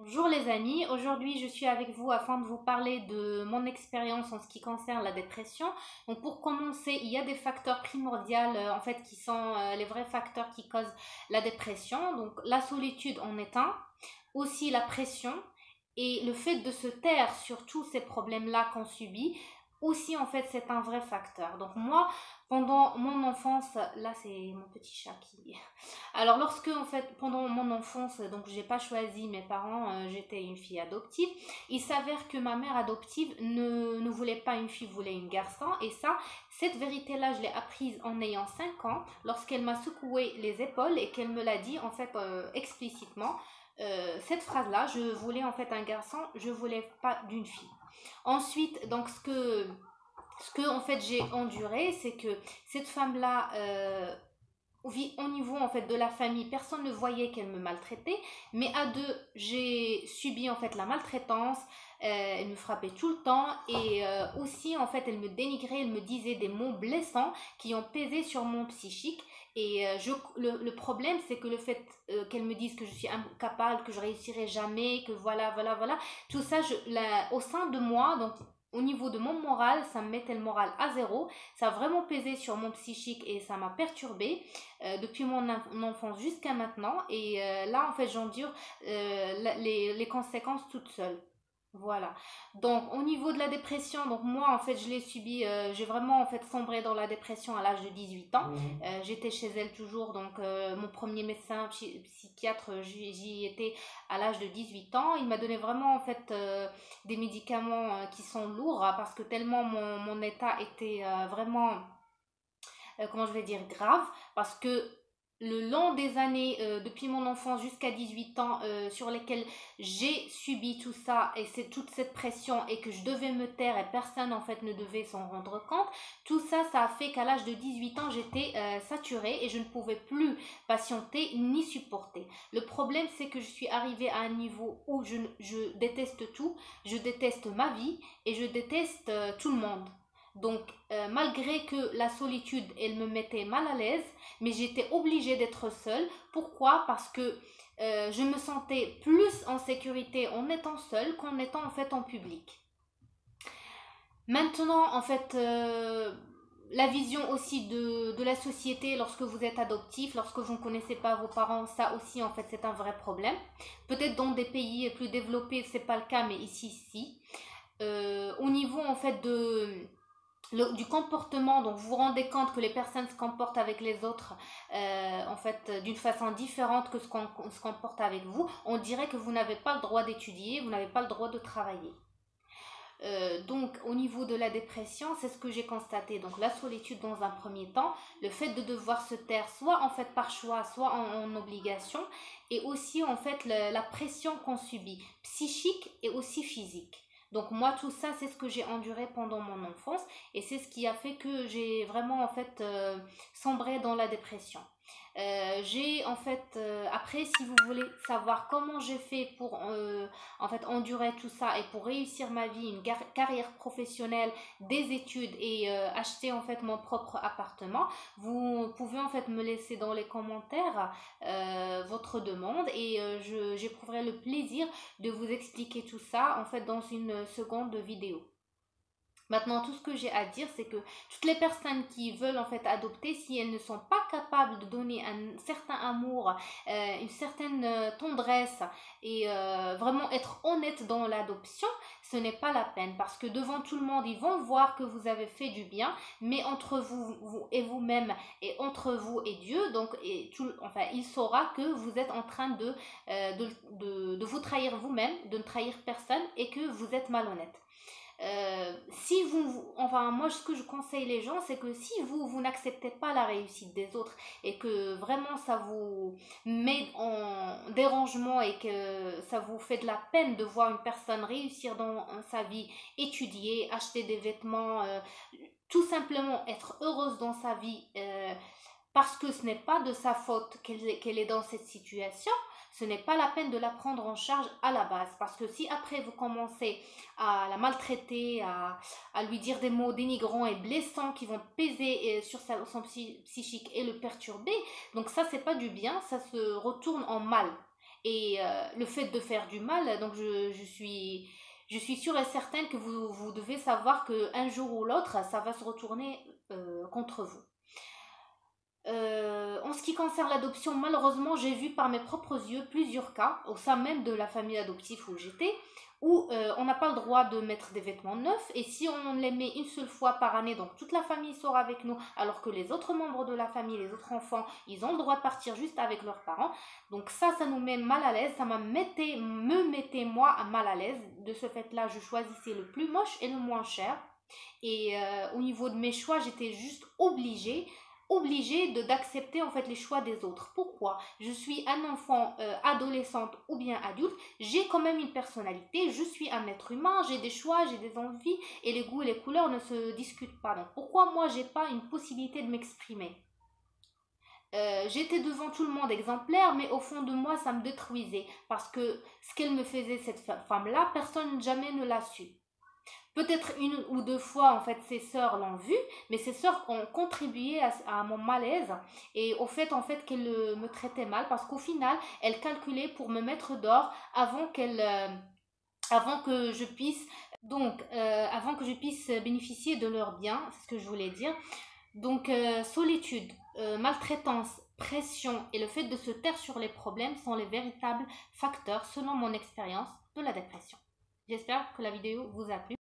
Bonjour les amis, aujourd'hui je suis avec vous afin de vous parler de mon expérience en ce qui concerne la dépression. Donc pour commencer, il y a des facteurs primordiaux en fait qui sont les vrais facteurs qui causent la dépression. Donc la solitude en est un, aussi la pression et le fait de se taire sur tous ces problèmes-là qu'on subit. Aussi, en fait, c'est un vrai facteur. Donc, moi, pendant mon enfance, là, c'est mon petit chat qui, alors lorsque en fait pendant mon enfance, donc j'ai pas choisi mes parents, j'étais une fille adoptive. Il s'avère que ma mère adoptive ne voulait pas une fille, voulait une garçon. Et ça, cette vérité-là, je l'ai apprise en ayant 5 ans, lorsqu'elle m'a secoué les épaules et qu'elle me l'a dit en fait explicitement. Cette phrase-là, je voulais en fait un garçon, je voulais pas d'une fille. Ensuite, donc ce que en fait j'ai enduré, c'est que cette femme-là au niveau en fait de la famille, personne ne voyait qu'elle me maltraitait, mais à deux, j'ai subi en fait la maltraitance. Elle me frappait tout le temps et aussi en fait elle me dénigrait, elle me disait des mots blessants qui ont pesé sur mon psychique. Et le problème, c'est que le fait qu'elle me dise que je suis incapable, que je réussirai jamais, que voilà, voilà, voilà, tout ça, au sein de moi, donc au niveau de mon moral, ça me mettait le moral à zéro. Ça a vraiment pesé sur mon psychique et ça m'a perturbée depuis mon enfance jusqu'à maintenant. Et là, en fait, j'endure les conséquences toute seule. Voilà. Donc, au niveau de la dépression, donc moi, en fait, je l'ai subi, j'ai vraiment, en fait, sombré dans la dépression à l'âge de 18 ans. J'étais chez elle toujours, donc mon premier médecin psychiatre, j'y étais à l'âge de 18 ans. Il m'a donné vraiment, en fait, des médicaments qui sont lourds parce que tellement mon état était vraiment comment je vais dire, grave, parce que le long des années, depuis mon enfance jusqu'à 18 ans, sur lesquelles j'ai subi tout ça, et c'est toute cette pression, et que je devais me taire, et personne en fait ne devait s'en rendre compte, tout ça, ça a fait qu'à l'âge de 18 ans, j'étais saturée, et je ne pouvais plus patienter ni supporter. Le problème, c'est que je suis arrivée à un niveau où je déteste tout, je déteste ma vie, et je déteste tout le monde. Donc, malgré que la solitude, elle me mettait mal à l'aise, mais j'étais obligée d'être seule. Pourquoi? Parce que je me sentais plus en sécurité en étant seule qu'en étant en fait en public. Maintenant, en fait, la vision aussi de la société lorsque vous êtes adoptif, lorsque vous ne connaissez pas vos parents, ça aussi, en fait, c'est un vrai problème. Peut-être dans des pays plus développés, c'est pas le cas, mais ici, si. Au niveau, en fait, du comportement, donc vous vous rendez compte que les personnes se comportent avec les autres en fait d'une façon différente que ce qu'on se comporte avec vous, on dirait que vous n'avez pas le droit d'étudier, vous n'avez pas le droit de travailler. Donc au niveau de la dépression, c'est ce que j'ai constaté. Donc la solitude dans un premier temps, le fait de devoir se taire, soit en fait par choix, soit en obligation, et aussi en fait la pression qu'on subit, psychique et aussi physique. Donc moi tout ça c'est ce que j'ai enduré pendant mon enfance et c'est ce qui a fait que j'ai vraiment en fait sombré dans la dépression. J'ai en fait après si vous voulez savoir comment j'ai fait pour en fait endurer tout ça et pour réussir ma vie, une carrière professionnelle, des études et acheter en fait mon propre appartement, vous pouvez en fait me laisser dans les commentaires votre demande et j'éprouverai le plaisir de vous expliquer tout ça en fait dans une seconde vidéo. Maintenant, tout ce que j'ai à dire, c'est que toutes les personnes qui veulent en fait adopter, si elles ne sont pas capables de donner un certain amour, une certaine tendresse et vraiment être honnête dans l'adoption, ce n'est pas la peine parce que devant tout le monde, ils vont voir que vous avez fait du bien, mais entre vous et vous-même et entre vous et Dieu, donc enfin, il saura que vous êtes en train de vous trahir vous-même, de ne trahir personne et que vous êtes malhonnête. Si enfin moi ce que je conseille les gens c'est que si vous n'acceptez pas la réussite des autres et que vraiment ça vous met en dérangement et que ça vous fait de la peine de voir une personne réussir dans sa vie, étudier, acheter des vêtements, tout simplement être heureuse dans sa vie parce que ce n'est pas de sa faute qu'elle est dans cette situation, ce n'est pas la peine de la prendre en charge à la base. Parce que si après vous commencez à la maltraiter, à lui dire des mots dénigrants et blessants qui vont peser sur son psychique et le perturber, donc ça c'est pas du bien, ça se retourne en mal. Et le fait de faire du mal, donc je suis sûre et certaine que vous devez savoir qu'un jour ou l'autre, ça va se retourner contre vous. En ce qui concerne l'adoption, malheureusement, j'ai vu par mes propres yeux plusieurs cas au sein même de la famille adoptive où j'étais, où on n'a pas le droit de mettre des vêtements neufs et si on les met une seule fois par année, donc toute la famille sort avec nous, alors que les autres membres de la famille, les autres enfants, ils ont le droit de partir juste avec leurs parents. Donc ça nous met mal à l'aise, me mettait moi mal à l'aise. De ce fait-là, je choisissais le plus moche et le moins cher. Et au niveau de mes choix, j'étais juste obligée d'accepter en fait les choix des autres. Pourquoi? Je suis un enfant adolescente ou bien adulte, j'ai quand même une personnalité, je suis un être humain, j'ai des choix, j'ai des envies et les goûts et les couleurs ne se discutent pas. Donc pourquoi moi j'ai pas une possibilité de m'exprimer? J'étais devant tout le monde exemplaire, mais au fond de moi, ça me détruisait parce que ce qu'elle me faisait, cette femme-là, personne jamais ne l'a su. Peut-être une ou deux fois, en fait, ses sœurs l'ont vu, mais ses sœurs ont contribué à mon malaise et au fait, en fait, qu'elle me traitait mal parce qu'au final, elle calculait pour me mettre dehors avant que je puisse, avant que je puisse bénéficier de leurs biens, c'est ce que je voulais dire. Donc, solitude, maltraitance, pression et le fait de se taire sur les problèmes sont les véritables facteurs, selon mon expérience, de la dépression. J'espère que la vidéo vous a plu.